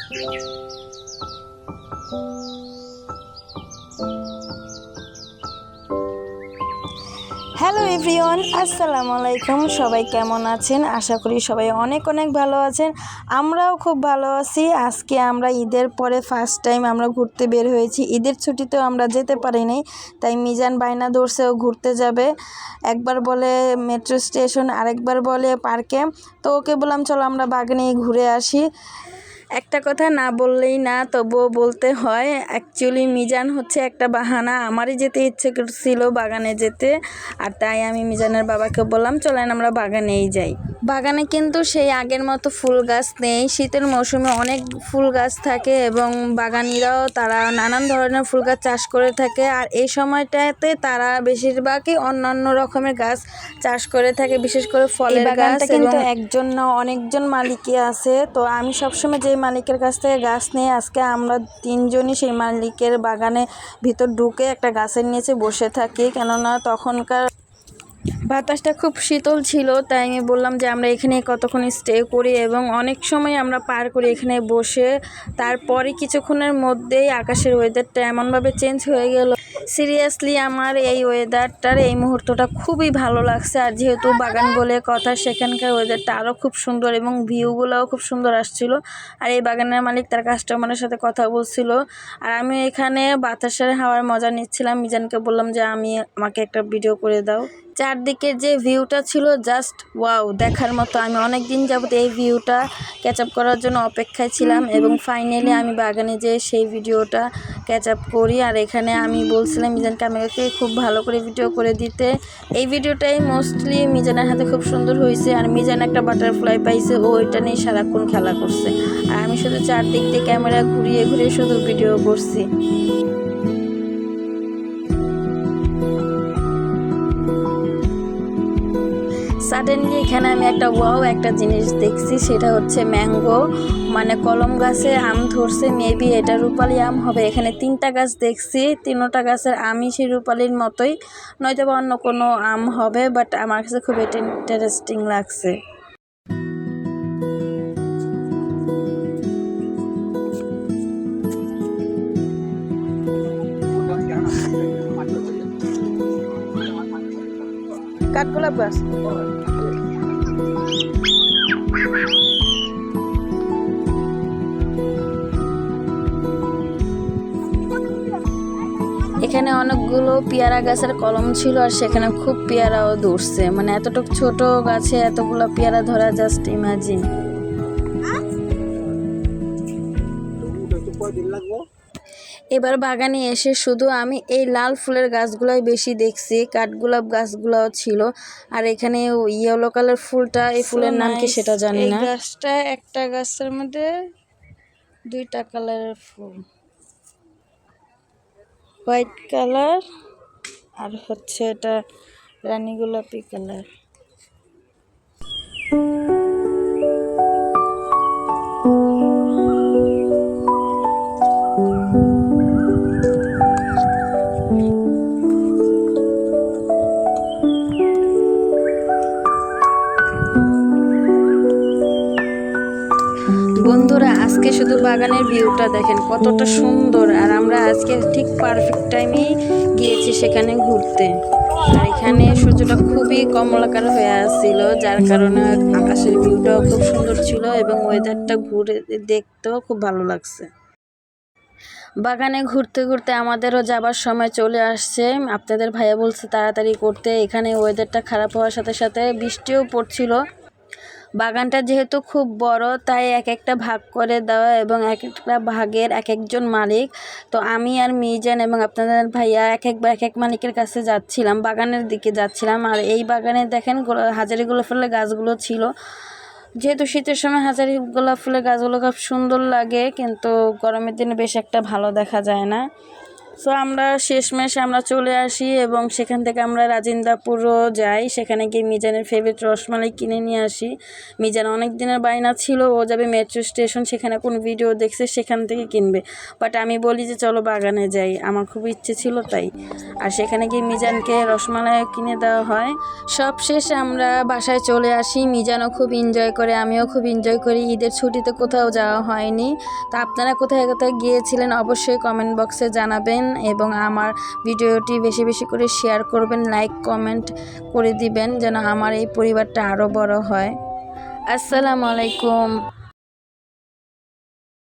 Hello everyone, আসসালামু আলাইকুম। সবাই কেমন আছেন? আশা করি সবাই অনেক অনেক ভালো আছেন। আমরাও খুব ভালো আছি। আজকে আমরা ঈদের পরে ফার্স্ট টাইম আমরা ঘুরতে বের হয়েছি। ঈদের ছুটিতেও আমরা যেতে পারিনি, তাই মিজান বায়না ধরছেও ঘুরতে যাবে। একবার বলে মেট্রো স্টেশন, আরেকবার বলে পার্কে। তো ওকে বললাম চলো আমরা বাগানেই ঘুরে আসি। একটা কথা না বললেই না, তবুও বলতে হয়। অ্যাকচুয়ালি মিজান হচ্ছে একটা বাহানা। আমারই যেতে ইচ্ছে করছিল বাগানে যেতে, আর তাই আমি মিজানের বাবাকে বললাম চলেন আমরা বাগানেই যাই। বাগানে কিন্তু সেই আগের মতো ফুল গাছ নেই। শীতের মৌসুমে অনেক ফুল গাছ থাকে এবং বাগানিরাও তারা নানান ধরনের ফুল গাছ চাষ করে থাকে। আর এই সময়টাতে তারা বেশিরভাগই অন্যান্য রকমের গাছ চাষ করে থাকে, বিশেষ করে ফলের গাছ। কিন্তু একজন না অনেকজন মালিকই আছে। তো আমি সবসময় যে মালিকের কাছ থেকে গাছ নিয়ে, আজকে আমরা তিনজনই সেই মালিকের বাগানে ভিতর ঢুকে একটা গাছের নিচে বসে থাকি, কেননা তখনকার বাতাসটা খুব শীতল ছিল। তাই আমি বললাম যে আমরা এখানে কতক্ষণ স্টে করি এবং অনেক সময় আমরা পার করি এখানে বসে। তারপরে কিছুক্ষণের মধ্যেই আকাশের ওয়েদারটা এমনভাবে চেঞ্জ হয়ে গেল। সিরিয়াসলি আমার এই ওয়েদারটার এই মুহূর্তটা খুবই ভালো লাগছে। আর যেহেতু বাগান বলে কথা, সেখানকার ওয়েদারটা আরও খুব সুন্দর এবং ভিউগুলোও খুব সুন্দর আসছিল। আর এই বাগানের মালিক তার কাস্টমারের সাথে কথা বলছিল, আর আমি এখানে বাতাসের হাওয়ার মজা নিচ্ছিলাম। মিজানকে বললাম যে আমাকে একটা ভিডিও করে দাও। চারদিকের যে ভিউটা ছিল জাস্ট ওয়াও, দেখার মতো। আমি অনেক দিন যাবত এই ভিউটা ক্যাচ আপ করার জন্য অপেক্ষায় ছিলাম এবং ফাইনালি আমি বাগানে যেয়ে সেই ভিডিওটা ক্যাচ আপ করি। আর এখানে আমি বলছিলাম মিজানকে আমাকে খুব ভালো করে ভিডিও করে দিতে। এই ভিডিওটাই মোস্টলি মিজানের হাতে খুব সুন্দর হয়েছে। আর মিজান একটা বাটারফ্লাই পাইছে, ও ওইটা নিয়ে সারাক্ষণ খেলা করছে। আর আমি শুধু চারদিক দিয়ে ক্যামেরা ঘুরিয়ে ঘুরিয়ে শুধু ভিডিও করছি। সাডেনলি এখানে আমি একটা জিনিস দেখছি, সেটা হচ্ছে ম্যাঙ্গো, মানে কলম গাছে আম ধরছে। মেবি এটা রূপালি আম হবে। এখানে 3টা গাছ দেখছি, 3টা গাছের আমই সেই রূপালির মতোই, নয়তো বা অন্য কোনো আম হবে। বাট আমার কাছে খুব এটা ইন্টারেস্টিং লাগছে। কাঠগোলাপ গাছ এখানে অনেকগুলো পেয়ারা গাছের কলম ছিল, আর সেখানে খুব পেয়ারাও ধরছে। মানে এতটুকু ছোট গাছে এতগুলো পেয়ারা ধরা, জাস্ট ইমাজিন। এবার বাগানে এসে শুধু আমি এই লাল ফুলের গাছগুলোই বেশি দেখছি, কাঠগোলাপ গাছগুলোও ছিল। আর এখানে ইয়েলো কালার ফুলটা, এই ফুলের নাম কি সেটা জানি না। গাছটা একটা গাছের মধ্যে 2টা কালারের ফুল, হোয়াইট কালার আর হচ্ছে এটা রানী গোলাপি কালার। বন্ধুরা, আজকে শুধু বাগানের ভিউটা দেখেন কতটা সুন্দর। আর আমরা আজকে ঠিক পারফেক্ট টাইমেই গিয়েছি সেখানে ঘুরতে। আর এখানে সূর্যটা খুবই কমলাকার হয়ে আসছিল, যার কারণে আকাশের ভিউটাও খুব সুন্দর ছিল এবং ওয়েদারটা ঘুরে দেখতেও খুব ভালো লাগছে। বাগানে ঘুরতে ঘুরতে আমাদেরও যাবার সময় চলে আসছে। আপনাদের ভাইয়া বলছে তাড়াতাড়ি করতে। এখানে ওয়েদারটা খারাপ হওয়ার সাথে সাথে বৃষ্টিও পড়ছিল। বাগানটা যেহেতু খুব বড়, তাই এক একটা ভাগ করে দেওয়া এবং এক একটা ভাগের এক একজন মালিক। তো আমি আর মিজান এবং আপনাদের ভাইয়া একবার এক এক মালিকের কাছে যাচ্ছিলাম, বাগানের দিকে যাচ্ছিলাম। আর এই বাগানে দেখেন হাজারি গোলাপ ফুলের গাছগুলো ছিল। যেহেতু শীতের সময় হাজারি গোলাপ ফুলের গাছগুলো খুব সুন্দর লাগে, কিন্তু গরমের দিনে বেশ একটা ভালো দেখা যায় না। সো আমরা শেষমেশ আমরা চলে আসি এবং সেখান থেকে আমরা রাজিন্দাপুরও যাই। সেখানে গিয়ে মিজানের ফেভারিট রসমালাই কিনে নিয়ে আসি। মিজান অনেক দিনের বায়না ছিল ও যাবে মেট্রো স্টেশন, সেখানে কোনো ভিডিও দেখছে সেখান থেকে কিনবে, বাট আমি বলি যে চলো বাগানে যাই, আমার খুব ইচ্ছে ছিল তাই। আর সেখানে গিয়ে মিজানকে রসমালাই কিনে দেওয়া হয়। সব শেষে আমরা বাসায় চলে আসি। মিজানও খুব এনজয় করে, আমিও খুব এনজয় করি। ঈদের ছুটিতে কোথাও যাওয়া হয়নি। তা আপনারা কোথায় কোথায় গিয়েছিলেন অবশ্যই কমেন্ট বক্সে জানাবেন এবং আমার ভিডিওটি বেশি বেশি করে শেয়ার করবেন, লাইক কমেন্ট করে দিবেন যেন আমার এই পরিবারটা আরও বড় হয়। আসসালামু আলাইকুম।